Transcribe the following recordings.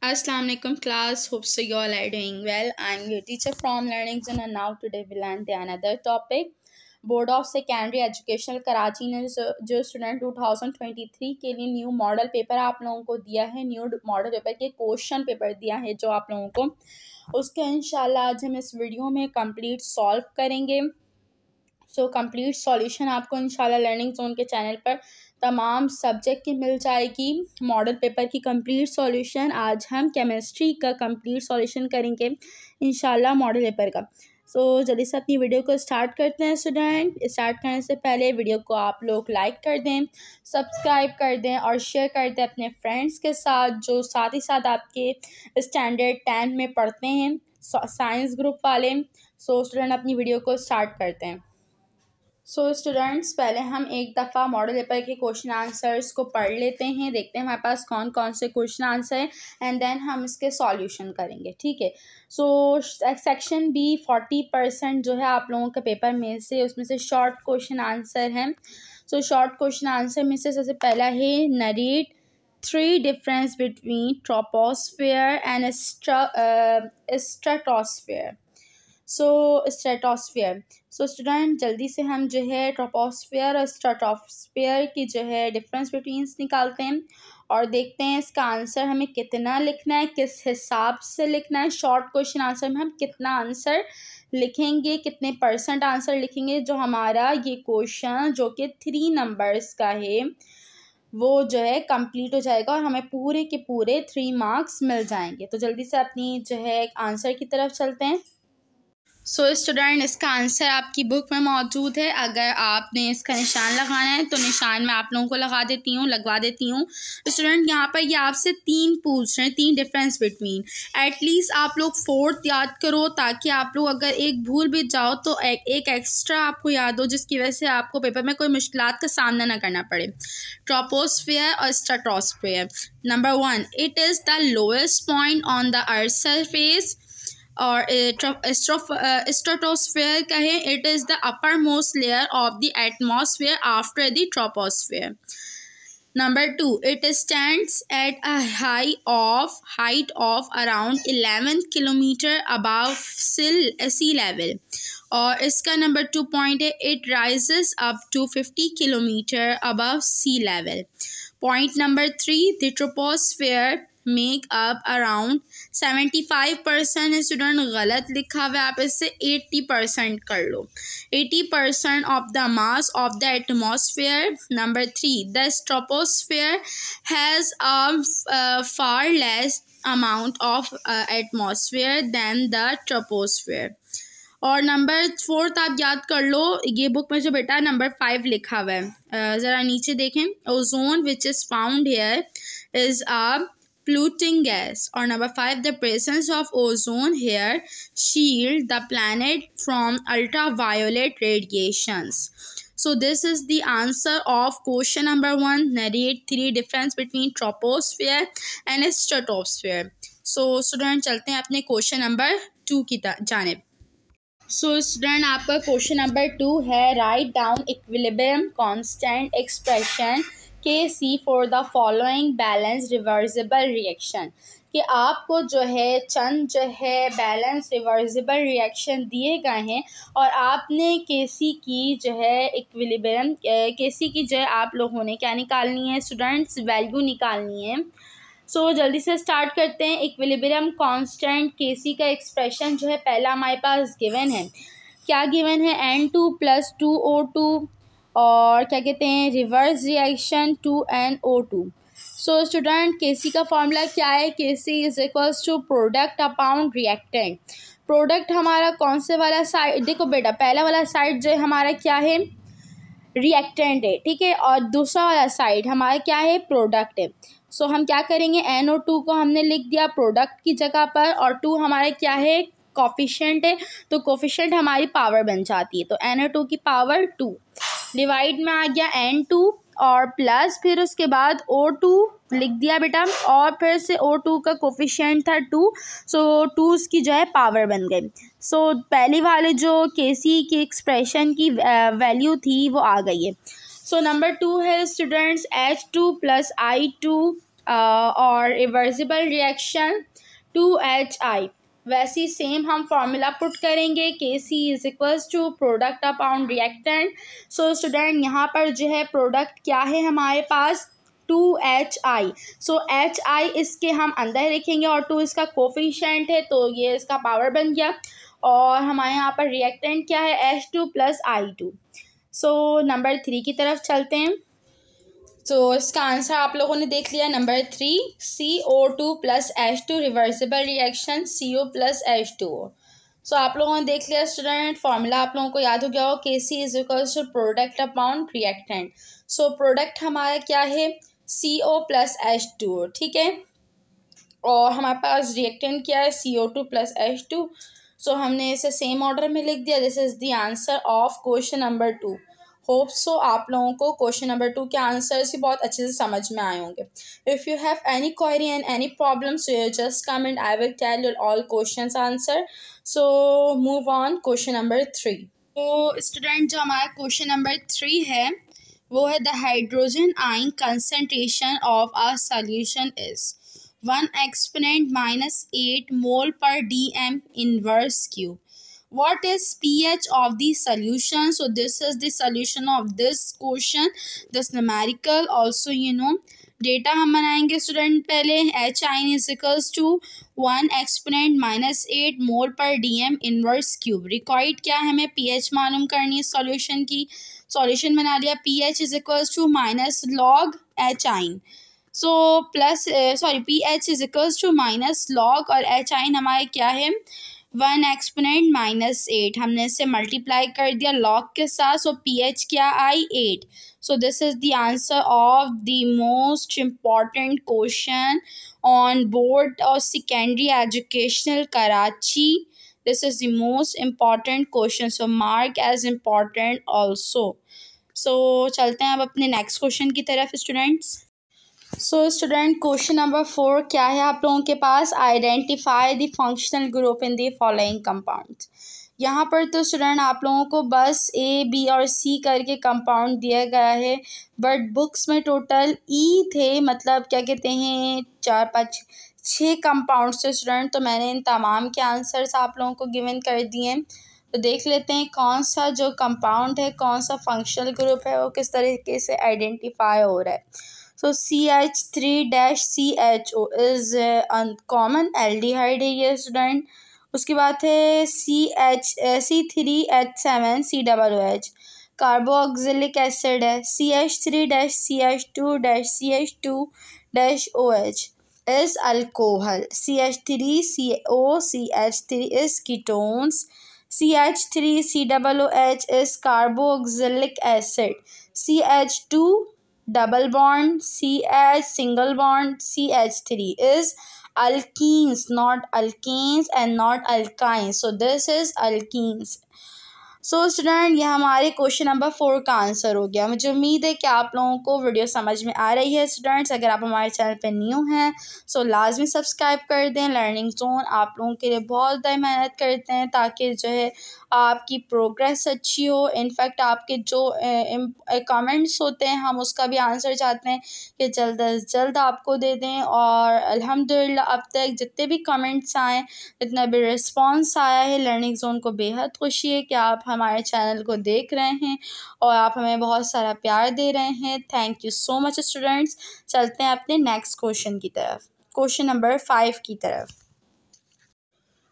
Assalamu alaikum class. Hope so you all are doing well. I'm your teacher from Learning Zone and now today we'll learn the another topic. Board of secondary educational Karachi ने जो student 2023 के लिए new model paper आप लोगों को दिया है, new model paper के क्वेश्चन पेपर दिया है जो आप लोगों को, उसके इंशाल्लाह आज हम इस वीडियो में कंप्लीट सॉल्व करेंगे। कंप्लीट सॉल्यूशन आपको इंशाल्लाह लर्निंग जोन के चैनल पर तमाम सब्जेक्ट की मिल जाएगी। मॉडल पेपर की कंप्लीट सॉल्यूशन आज हम केमिस्ट्री का कंप्लीट सॉल्यूशन करेंगे इंशाल्लाह मॉडल पेपर का। जल्दी से अपनी वीडियो को स्टार्ट करते हैं स्टूडेंट। स्टार्ट करने से पहले वीडियो को आप लोग लाइक कर दें, सब्सक्राइब कर दें और शेयर कर दें अपने फ्रेंड्स के साथ जो साथ ही साथ आपके स्टैंडर्ड 10 में पढ़ते हैं, साइंस ग्रुप वाले। स्टूडेंट अपनी वीडियो को स्टार्ट करते हैं। स्टूडेंट्स पहले हम एक दफ़ा मॉडल पेपर के क्वेश्चन आंसर्स को पढ़ लेते हैं, देखते हैं हमारे पास कौन कौन से क्वेश्चन आंसर हैं एंड देन हम इसके सॉल्यूशन करेंगे, ठीक है। सेक्शन बी 40% जो है आप लोगों के पेपर में से उसमें से शॉर्ट क्वेश्चन आंसर हैं। शॉर्ट क्वेश्चन आंसर में से सबसे पहला है narrate 3 difference between troposphere and stratosphere. Stratosphere. Student जल्दी से हम जो है ट्रोपोस्फेयर और स्ट्रेटोस्फेयर की जो है डिफरेंस बिटवीन निकालते हैं और देखते हैं इसका आंसर हमें कितना लिखना है, किस हिसाब से लिखना है। शॉर्ट क्वेश्चन आंसर में हम कितना आंसर लिखेंगे, कितने % आंसर लिखेंगे, जो हमारा ये क्वेश्चन जो कि 3 नंबर्स का है वो जो है कंप्लीट हो जाएगा और हमें पूरे के पूरे 3 मार्क्स मिल जाएंगे। तो जल्दी से अपनी जो है आंसर की तरफ चलते हैं। स्टूडेंट इसका आंसर आपकी बुक में मौजूद है। अगर आपने इसका निशान लगाना है तो निशान मैं आप लोगों को लगवा देती हूँ। स्टूडेंट यहाँ पर ये आपसे 3 पूछ रहे हैं, 3 डिफरेंस बिटवीन। एटलीस्ट आप लोग 4th याद करो ताकि आप लोग अगर एक भूल भी जाओ तो एक एक्स्ट्रा आपको याद हो, जिसकी वजह से आपको पेपर में कोई मुश्किलात का सामना ना करना पड़े। ट्रोपोस्फेयर और stratosphere. Number 1, it is the lowest point on the earth surface. और स्ट्रेटोस्फेयर का है it is the uppermost layer of the atmosphere after the troposphere. Number 2, it stands at a height of around 11 kilometre above sea level. और इसका number 2 point है it rises up to 50 kilometre above sea level. Point number 3, the troposphere make up around 75%। Student गलत लिखा हुआ है, आप इससे 80% कर लो। 80% of the mass of the atmosphere. Number 3, the troposphere has a far less amount of atmosphere than the troposphere. और number 4 आप याद कर लो, ये बुक में जो बेटा नंबर 5 लिखा हुआ है, ज़रा नीचे देखें। Ozone which is found here is a polluting gas। or number 5, the presence of ozone here shield the planet from ultraviolet radiations. This is the answer of question number 1. Narrate 3 difference between troposphere and stratosphere. Student चलते हैं अपने question number 2 की जानिब। Student आपका question number 2 है write down equilibrium constant expression KC for the following balance reversible reaction. कि आपको जो है चंद जो है बैलेंस रिवर्सिबल रिएक्शन दिए गए हैं और आपने KC की जो है इक्विलिब्रियम KC की जो है आप लोगों ने क्या निकालनी है स्टूडेंट्स, वैल्यू निकालनी है। जल्दी से स्टार्ट करते हैं। इक्विलिब्रियम कांस्टेंट KC का एक्सप्रेशन जो है पहला हमारे पास गिवन है। क्या गिवन है? N2 + 2O2 और क्या कहते हैं reverse reaction 2NO2। Student KC का फॉर्मूला क्या है? KC is equals to product upon reactant. Product हमारा कौन से वाला साइड, देखो बेटा पहला वाला साइड जो है हमारा क्या है रिएक्टेंट है, ठीक है, और दूसरा वाला साइड हमारा क्या है प्रोडक्ट है। हम क्या करेंगे NO2 को हमने लिख दिया प्रोडक्ट की जगह पर और 2 हमारा क्या है कोफिशिएंट है, तो कोफिशिएंट हमारी पावर बन जाती है, तो NO2 की पावर 2 डिवाइड में आ गया N2 और प्लस फिर उसके बाद O2 लिख दिया बेटा और फिर से O2 का कोफिशिएंट था 2, 2 की जो है पावर बन गई। पहली वाले जो KC की एक्सप्रेशन की वैल्यू थी वो आ गई है। नंबर 2 है स्टूडेंट्स H2 + I2 और रिवर्सिबल रिएक्शन 2HI। वैसे ही सेम हम फार्मूला पुट करेंगे KC is equals to product upon reactant. So student यहाँ पर जो है प्रोडक्ट क्या है हमारे पास 2HI। सो HI इसके हम अंदर लिखेंगे और 2 इसका कोफिशिएंट है तो ये इसका पावर बन गया। और हमारे यहाँ पर रिएक्टेंट क्या है H2 plus I2। So number 3 की तरफ चलते हैं। तो इसका आंसर आप लोगों ने देख लिया number 3 CO2 plus H2 reversible reaction CO plus H2O। सो आप लोगों ने देख लिया स्टूडेंट, फार्मूला आप लोगों को याद हो गया हो KC is equals to product upon reactant. So product हमारा क्या है CO प्लस H2O, ठीक है। और हमारे पास रिएक्टेंट क्या है CO2 प्लस H2। सो हमने इसे सेम ऑर्डर में लिख दिया। This is the answer of question number 2। Hope so आप लोगों को क्वेश्चन नंबर 2 के आंसर्स भी बहुत अच्छे से समझ में आए होंगे। If you have any query and any problem so you just comment, I will tell you all questions answer. So move on question number 3। तो स्टूडेंट जो हमारा क्वेश्चन नंबर 3 है वो है the hydrogen ion concentration of a solution is 1 exponent minus 8 mole per dm inverse cube. What is pH of the solution? So this is the solution of this question. This numerical also data हम बनाएंगे student. पहले H ion is equals to 1 exponent minus 8 mole per DM inverse cube. Required क्या है, हमें pH मालूम करनी है solution की। सॉल्यूशन बना लिया, pH is equals to minus log H ion. So plus pH is equals to minus log और H आइन हमारे क्या है 1 एक्सपोनेंट माइनस 8। हमने इसे मल्टीप्लाई कर दिया लॉग के साथ। सो pH क्या आई 8। So this is the answer of the most important question on board of secondary educational Karachi. This is the most important question, so mark as important also. So चलते हैं अब अपने नेक्स्ट क्वेश्चन की तरफ students. So student question number 4 क्या है आप लोगों के पास, identify the functional group in the following compound. यहाँ पर तो स्टूडेंट आप लोगों को बस A, B और C करके कंपाउंड दिया गया है, बट बुक्स में टोटल थे, मतलब क्या कहते हैं 4, 5, 6 कंपाउंड्स थे स्टूडेंट। तो मैंने इन तमाम के आंसर्स आप लोगों को गिवन कर दिए हैं। तो देख लेते हैं कौन सा जो कंपाउंड है, कौन सा फंक्शनल ग्रुप है, वो किस तरीके से आइडेंटिफाई हो रहा है। सो CH3-CHO इज़ अनकॉमन एल्डिहाइड है ये स्टूडेंट। उसके बाद है C3H7COOH कार्बोक्सिलिक एसिड है। CH3-CH2-CH2-OH is alcohol. CH3COCH3 is ketones. CH3COOH is carboxylic acid. CH2 double bond, CH single bond, CH3 is alkenes, not alkanes and not alkynes. So this is alkenes. So student ये हमारे question number 4 का answer हो गया। मुझे उम्मीद है कि आप लोगों को वीडियो समझ में आ रही है स्टूडेंट्स। अगर आप हमारे चैनल पे न्यू हैं सो लाजमी सब्सक्राइब कर दें। लर्निंग जोन आप लोगों के लिए बहुत ज़्यादा मेहनत करते हैं ताकि जो है आपकी प्रोग्रेस अच्छी हो। इनफैक्ट आपके जो कमेंट्स होते हैं हम उसका भी आंसर चाहते हैं कि जल्द अज जल्द आपको दे दें। और अल्हम्दुलिल्लाह अब तक जितने भी कमेंट्स आए, जितना भी रिस्पांस आया है, लर्निंग जोन को बेहद खुशी है कि आप हमारे चैनल को देख रहे हैं और आप हमें बहुत सारा प्यार दे रहे हैं। Thank you so much students. चलते हैं अपने नेक्स्ट क्वेश्चन की तरफ, क्वेश्चन नंबर 5 की तरफ।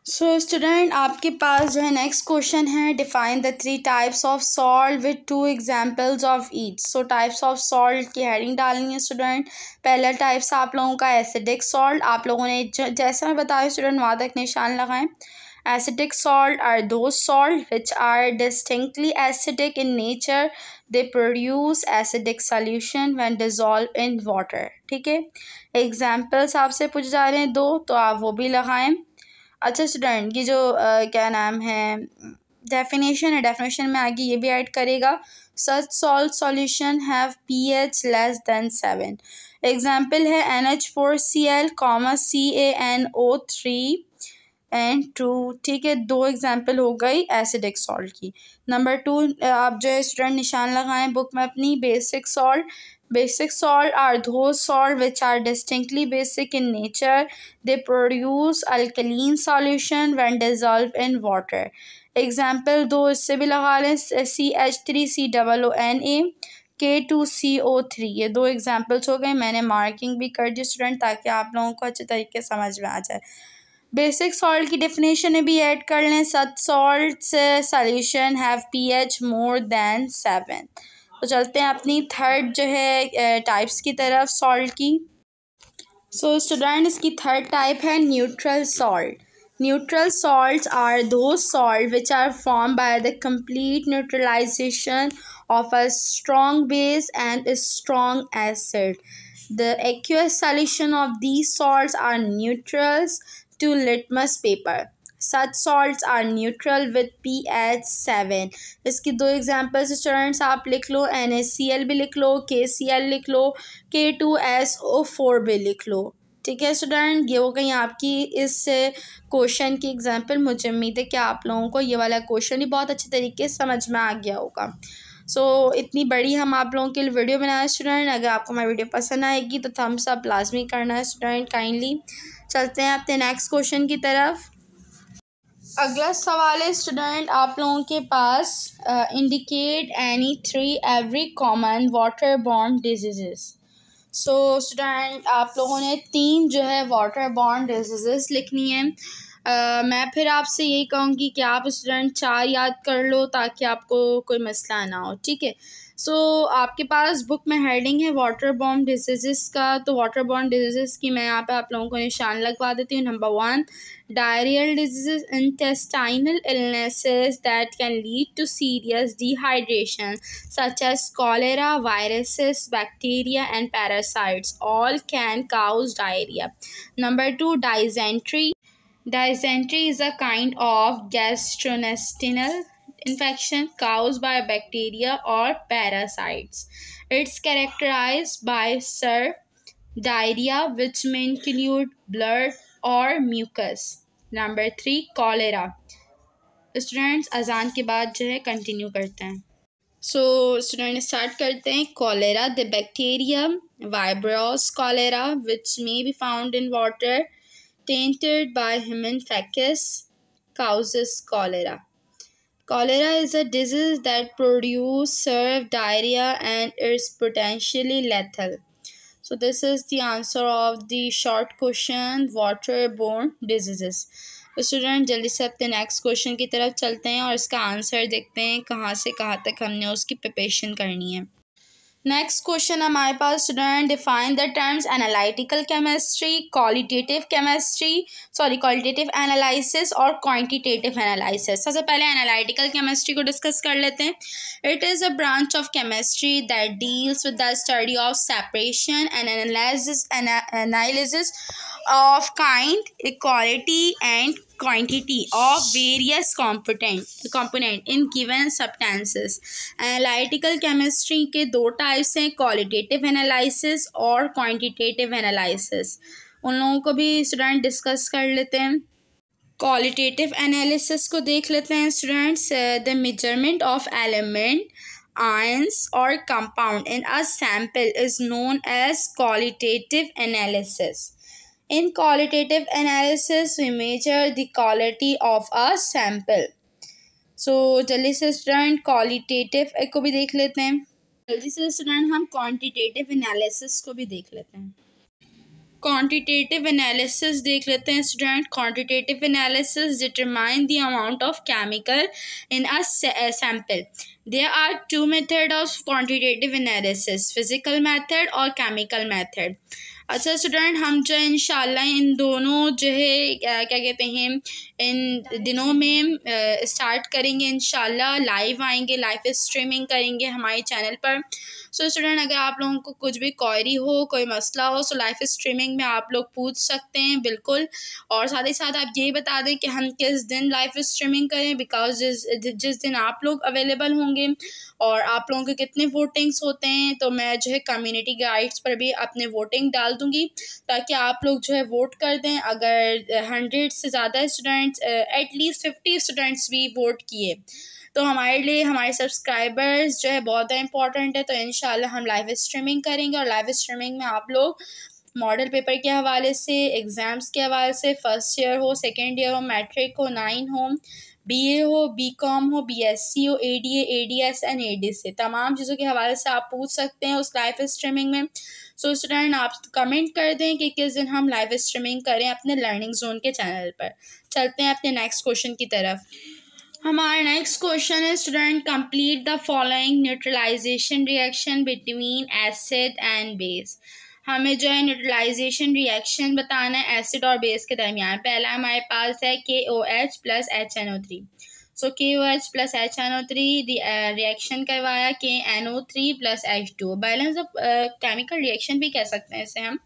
सो स्टूडेंट आपके पास जो है नेक्स्ट क्वेश्चन है, define the 3 types of salt with 2 examples of each. So types of salt की हेडिंग डालनी है स्टूडेंट। पहला टाइप्स आप लोगों का एसिडिक सॉल्ट। आप लोगों ने जैसा मैं बताया स्टूडेंट वहाँ तक निशान लगाएं। Acidic salt are those salt which are distinctly acidic in nature. They produce acidic solution when dissolved in water. ठीक है, एग्जाम्पल्स आपसे पूछे जा रहे हैं 2, तो आप वो भी लगाएं। अच्छा स्टूडेंट ये जो क्या नाम है डेफिनेशन है, डेफिनेशन में आगे ये भी ऐड करेगा। Such salt solution have pH less than 7। Example है NH4Cl, CaNO3 एंड ट्रू, ठीक है। 2 एग्जाम्पल हो गई एसिडिक सॉल्ट की। नंबर 2 आप जो है स्टूडेंट निशान लगाएं बुक में अपनी। Basic salt, basic salt are those salt which are distinctly basic in nature. They produce alkaline solution when dissolved in water. Example 2 इससे भी लगा लें, CH3COONA, K2CO3। ये 2 एग्जाम्पल्स हो गए। मैंने मार्किंग भी कर दी स्टूडेंट ताकि आप लोगों को अच्छे तरीके समझ में आ जाए। बेसिक सॉल्ट की डेफिनेशन में भी ऐड कर लें, such salt solution have pH more than 7। तो चलते हैं अपनी थर्ड जो है टाइप्स की तरफ सॉल्ट की। सो स्टूडेंट इसकी थर्ड टाइप है neutral salt. Neutral salts are those salt which are form by the complete neutralization of a strong base and a strong acid. The aqueous solution of these salts are neutrals to litmus paper. Such salts are neutral with pH 7. इसकी 2 examples students आप लिख लो, NaCl भी लिख लो, KCl लिख लो, K2SO4 भी लिख लो, ठीक है स्टूडेंट। ये हो गई आपकी इस क्वेश्चन की एग्जाम्पल। मुझे उम्मीद है कि आप लोगों को ये वाला क्वेश्चन ही बहुत अच्छे तरीके से समझ में आ गया होगा। इतनी बड़ी हम आप लोगों के लिए वीडियो बनाए स्टूडेंट। अगर आपको हमारी वीडियो पसंद आएगी तो थम्स अप लाजमी करना है स्टूडेंट काइंडली। चलते हैं अपने नेक्स्ट क्वेश्चन की तरफ। अगला सवाल है स्टूडेंट आप लोगों के पास, indicate any 3 every common water borne disease. Student आप लोगों ने 3 जो है वाटर बॉर्न डिजीज़ लिखनी है। मैं फिर आपसे यही कहूँगी कि आप स्टूडेंट 4 याद कर लो ताकि आपको कोई मसला ना हो, ठीक है। आपके पास बुक में हेडिंग है वाटर बॉर्न डिजीज़ का, तो वाटर बॉर्न डिजीज़ की मैं यहाँ पे आप लोगों को निशान लगवा देती हूँ। Number 1 diarrheal diseases, intestinal illnesses that can lead to serious dehydration such as cholera, viruses, bacteria and parasites all can cause diarrhea. Number 2 dysentery. Dysentery is a kind of gastrointestinal infection caused by bacteria or parasites. It's characterized by severe diarrhea which may include blood और mucus. Number 3 cholera. Students अजान के बाद जो है continue करते हैं। Student start करते हैं। Cholera, the bacterium vibrios cholera which may be found in water tainted by human feces causes cholera. Cholera is a disease that produces severe diarrhea and is potentially lethal. So this is the answer of the short question waterborne diseases. तो student जल्दी से अपने next question की तरफ चलते हैं और इसका आंसर देखते हैं कहाँ से कहाँ तक हमने उसकी प्रिपरेशन करनी है। नेक्स्ट क्वेश्चन हमारे पास student, define the terms analytical chemistry, qualitative analysis और क्वांटिटेटिव एनालिसिस। सबसे पहले एनालिटिकल केमिस्ट्री को डिस्कस कर लेते हैं। It is a branch of chemistry that deals with the study of separation and analysis of kind, quality and quantity of various component in given substances. Analytical chemistry के 2 types हैं, qualitative analysis और quantitative analysis। उन लोगों को भी student discuss कर लेते हैं। क्वालिटेटिव एनालिसिस को देख लेते हैं students. The measurement of element, ions or compound in a sample is known as qualitative analysis. In qualitative analysis, we measure the quality of a sample. जल्दी से स्टूडेंट क्वालिटेटिव को भी देख लेते हैं। जल्दी से स्टूडेंट हम क्वांटिटेटिव एनालिसिस को भी देख लेते हैं। क्वांटिटेटिव एनालिसिस देख लेते हैं student. Quantitative analysis determine the amount of chemical in a sample. There are 2 method of quantitative analysis, physical method और केमिकल मेथड। अच्छा स्टूडेंट हम जो है इंशाल्लाह इन दोनों जो है क्या कहते हैं इन दिनों में स्टार्ट करेंगे इंशाल्लाह। लाइव आएंगे, लाइव स्ट्रीमिंग करेंगे हमारे चैनल पर। स्टूडेंट अगर आप लोगों को कुछ भी क्वेरी हो, कोई मसला हो, लाइव स्ट्रीमिंग में आप लोग पूछ सकते हैं बिल्कुल। और साथ ही साथ आप ये बता दें कि हम किस दिन लाइव स्ट्रीमिंग करें, बिकॉज जिस दिन आप लोग अवेलेबल होंगे और आप लोगों के कितने वोटिंग्स होते हैं तो मैं जो है कम्युनिटी गाइड्स पर भी अपने वोटिंग डाल डाल दूँगी ताकि आप लोग जो है वोट कर दें। अगर 100 से ज़्यादा स्टूडेंट्स, एटलीस्ट 50 स्टूडेंट्स भी वोट किए तो हमारे लिए, हमारे सब्सक्राइबर्स जो है बहुत इंपॉर्टेंट है। तो इंशाल्लाह हम लाइव स्ट्रीमिंग करेंगे और लाइव स्ट्रीमिंग में आप लोग मॉडल पेपर के हवाले से, एग्ज़ाम्स के हवाले से, फर्स्ट ईयर हो, सेकेंड ईयर हो, मैट्रिक हो, 9 हो, बीए हो, बीकॉम हो, बीएससी हो, एडीए, एडीएस एंड एडीसी, तमाम चीज़ों के हवाले से आप पूछ सकते हैं उस लाइव स्ट्रीमिंग में। सो स्टूडेंट आप कमेंट कर दें कि किस दिन हम लाइव स्ट्रीमिंग करें अपने लर्निंग जोन के चैनल पर। चलते हैं अपने नेक्स्ट क्वेश्चन की तरफ। हमारा नेक्स्ट क्वेश्चन है student, complete the following neutralization reaction between acid and base. हमें जो है न्यूट्रलाइजेशन रिएक्शन बताना है एसिड और बेस के दरमियान। पहला हमारे पास है KOH प्लस HNO3। सो KOH प्लस HNO3 रिएक्शन करवाया KNO3 plus H2O। Balance of chemical reaction भी कह सकते हैं इसे हम।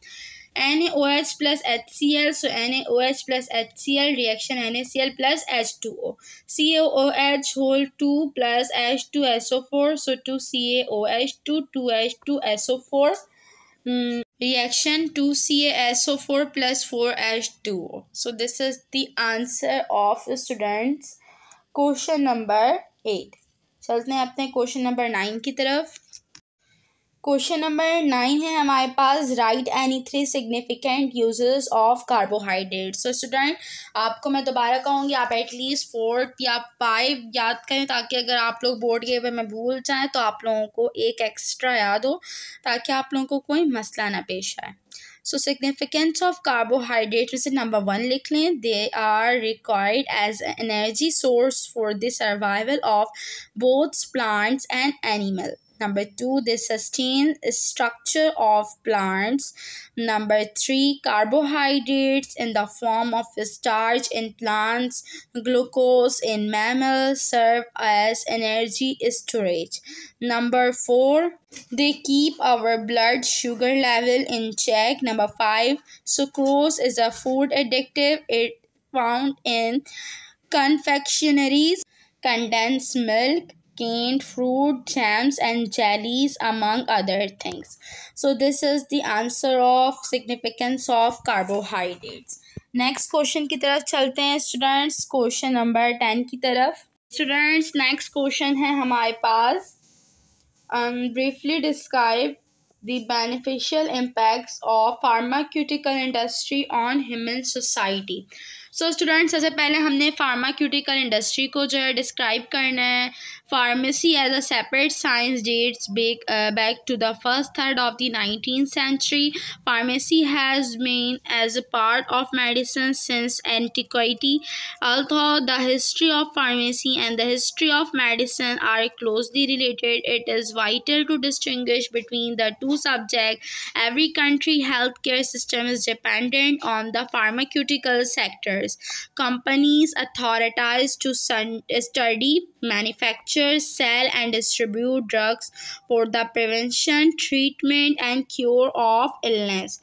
NaOH plus HCl, so NaOH plus HCl reaction NaCl plus H2O. CaOH whole 2 plus H2SO4, so 2CaOH 2H2SO4 reaction 2CaSO4 plus 4H2O. So this is the answer of students question number 8। चलते हैं अपने question number 9 की तरफ। Question number 9 है हमारे पास, write any 3 significant uses of carbohydrate. So student आपको मैं दोबारा कहूँगी आप एटलीस्ट 4 या 5 याद करें ताकि अगर आप लोग बोर्ड के पेपर में भूल जाएं तो आप लोगों को एक एक्स्ट्रा याद हो ताकि आप लोगों को कोई मसला ना पेश आए। सो सिग्निफिकेंस ऑफ कार्बोहाइड्रेट से नंबर 1 लिख लें, they are required as energy source for the survival of both plants and animal. Number 2, they sustain structure of plants. Number 3, carbohydrates in the form of starch in plants, glucose in mammals serve as energy storage. Number 4, they keep our blood sugar level in check. Number 5, sucrose is a food addictive. It found in confectioneries, condensed milk, canned fruit, jams and jellies among other things. So this is the answer of significance of carbohydrates. Next question की तरफ चलते हैं students, question number 10 की तरफ। Students next question है हमारे पास, briefly describe the beneficial impacts of pharmaceutical industry on human society. So students सबसे पहले हमने फार्माक्यूटिकल इंडस्ट्री को जो है डिस्क्राइब करना है। Pharmacy as a separate science dates back to the first third of the 19th century. Pharmacy has been as a part of medicine since antiquity. Although the history of pharmacy and the history of medicine are closely related, it is vital to distinguish between the two subjects. Every country healthcare system is dependent on the pharmaceutical sectors. Companies authorized to study, manufacture, sell and distribute drugs for the prevention, treatment and cure of illness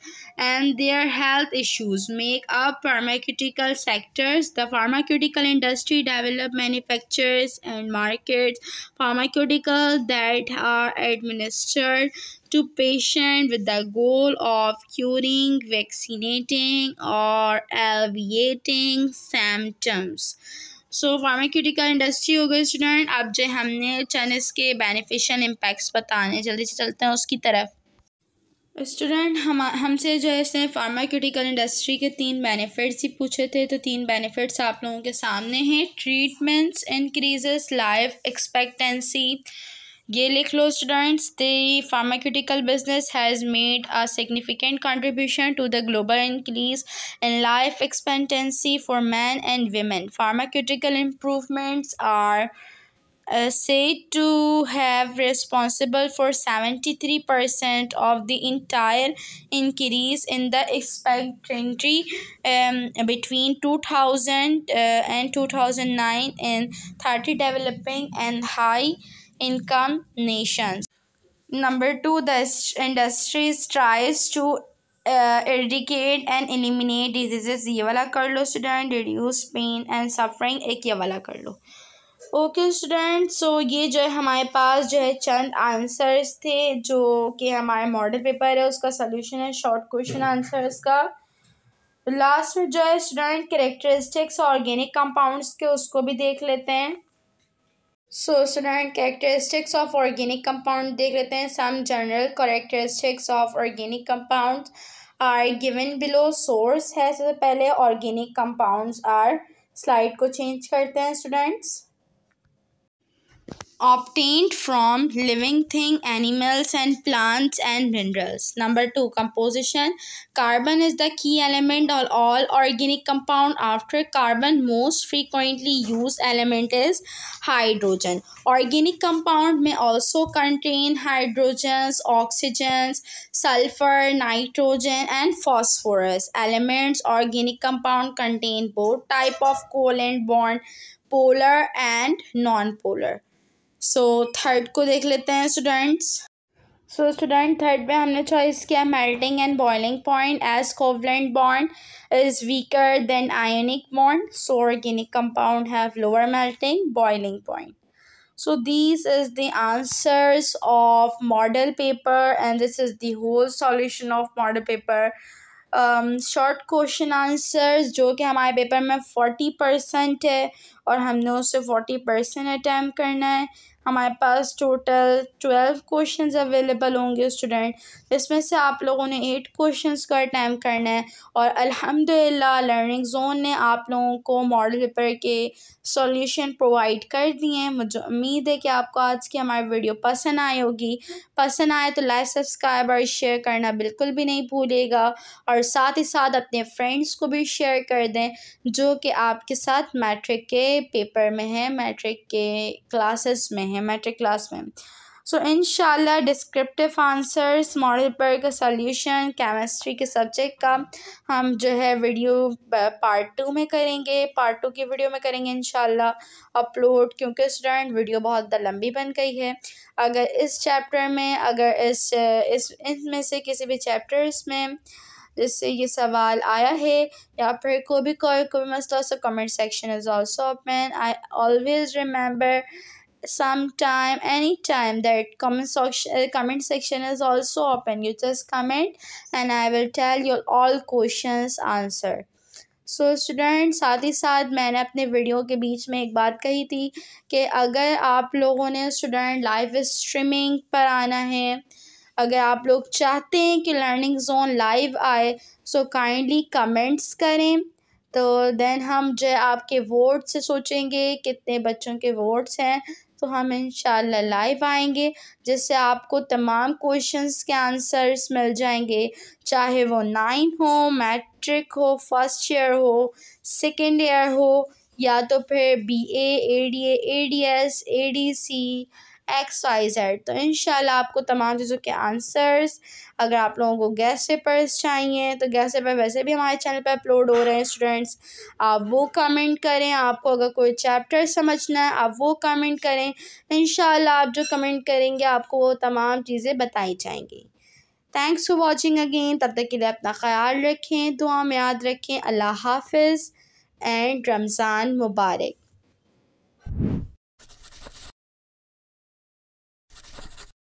and their health issues make up pharmaceutical sectors. The pharmaceutical industry develops, manufactures and markets pharmaceuticals that are administered to patients with the goal of curing, vaccinating or alleviating symptoms. So pharmaceutical industry हो गई student. अब जो हमने चंद इसके beneficial impacts बताने, जल्दी से चलते हैं उसकी तरफ। स्टूडेंट हमसे जो है इसने फार्माक्यूटिकल इंडस्ट्री के 3 बेनिफिट्स ही पूछे थे, तो 3 बेनिफिट्स आप लोगों के सामने हैं। ट्रीटमेंट्स इंक्रीजेस लाइफ एक्सपेक्टेंसी, ये लिख लो students. The pharmaceutical business has made a significant contribution to the global increase in life expectancy for man and women. Pharmaceutical improvements are said to have responsible for 73% of the entire increase in the expectancy between 2000 and 2009 in 30 developing and high income nations. Number 2, the industry tries to eradicate and eliminate diseases. ये वाला कर लो student. reduce pain and suffering, एक ये वाला कर लो। Okay student, सो ये जो है हमारे पास जो है चंद आंसर्स थे जो कि हमारे मॉडल पेपर है उसका सलूशन है, शॉर्ट क्वेश्चन आंसर्स का। लास्ट में जो है स्टूडेंट कैरेक्टरिस्टिक्स ऑर्गेनिक कंपाउंड्स के उसको भी देख लेते हैं। So student characteristics of organic compound देख लेते हैं। Some general characteristics of organic compound are given below. Source है सबसे पहले ऑर्गेनिक कंपाउंड्स आर, स्लाइड को चेंज करते हैं students. Obtained from living thing, animals and plants and minerals. Number 2, composition. Carbon is the key element of all organic compound. After carbon, most frequently used element is hydrogen. Organic compound may also contain hydrogens, oxygens, sulfur, nitrogen and phosphorus. Elements organic compound contain both type of covalent bond, polar and non-polar. So third को देख लेते हैं students. So student third पे हमने choice किया melting and boiling point as covalent bond is weaker than ionic bond, so organic compound have lower melting boiling point. So these is the answers of model paper and this is the whole solution of model paper. Short question answers जो कि हमारे paper में 40% है और हमने उससे 40% attempt करना है। हमारे पास टोटल 12 क्वेश्चंस अवेलेबल होंगे स्टूडेंट, इसमें से आप लोगों ने 8 क्वेश्चंस का अटैम्प्ट करना है और अल्हम्दुलिल्लाह लर्निंग जोन ने आप लोगों को मॉडल पेपर के सॉल्यूशन प्रोवाइड कर दिए हैं। मुझे उम्मीद है कि आपको आज की हमारी वीडियो पसंद आई होगी। पसंद आए तो लाइक सब्सक्राइब और शेयर करना बिल्कुल भी नहीं भूलिएगा और साथ ही साथ अपने फ्रेंड्स को भी शेयर कर दें जो कि आपके साथ मैट्रिक के पेपर में है, मैट्रिक के क्लासेस में है, मैट्रिक क्लास में। सो इंशाल्लाह डिस्क्रिप्टिव आंसर्स मॉडल पेपर का सॉल्यूशन केमिस्ट्री के सब्जेक्ट का हम जो है वीडियो पार्ट 2 में करेंगे, पार्ट 2 की वीडियो में करेंगे इंशाल्लाह अपलोड, क्योंकि स्टूडेंट वीडियो बहुत लंबी बन गई है। अगर इस चैप्टर में अगर इनमें से किसी भी चैप्टर्स में जिससे ये सवाल आया है या फिर कोई मसला, so comment section is also open. I always remember sometime anytime that comment section is also open. You just comment and I will tell you all questions answer. So student साथ ही साथ मैंने अपने वीडियो के बीच में एक बात कही थी कि अगर आप लोगों ने स्टूडेंट लाइव स्ट्रीमिंग पर आना है, अगर आप लोग चाहते हैं कि लर्निंग जोन लाइव आए, सो काइंडली कमेंट्स करें। तो देन हम जो है आपके वोट से सोचेंगे कितने बच्चों के वोट्स हैं तो हम इंशाल्लाह लाइव आएंगे, जिससे आपको तमाम क्वेश्चंस के आंसर्स मिल जाएंगे, चाहे वो 9 हो, मैट्रिक हो, फर्स्ट ईयर हो, सेकेंड ईयर हो या तो फिर BA, ADA, ADS, ADC, XYZ। तो इंशाल्लाह आपको तमाम चीज़ों के आंसर्स, अगर आप लोगों को गैस पेपर्स चाहिए तो गैस पेपर वैसे भी हमारे चैनल पर अपलोड हो रहे हैं स्टूडेंट्स, आप वो कमेंट करें। आपको अगर कोई चैप्टर समझना है आप वो कमेंट करें, इंशाल्लाह आप जो कमेंट करेंगे आपको वो तमाम चीज़ें बताई जाएंगी। थैंक्स फॉर वॉचिंग अगेन, तब तक के लिए अपना ख्याल रखें, दुआ में याद रखें। अल्लाह हाफिज़ एंड रमज़ान मुबारक।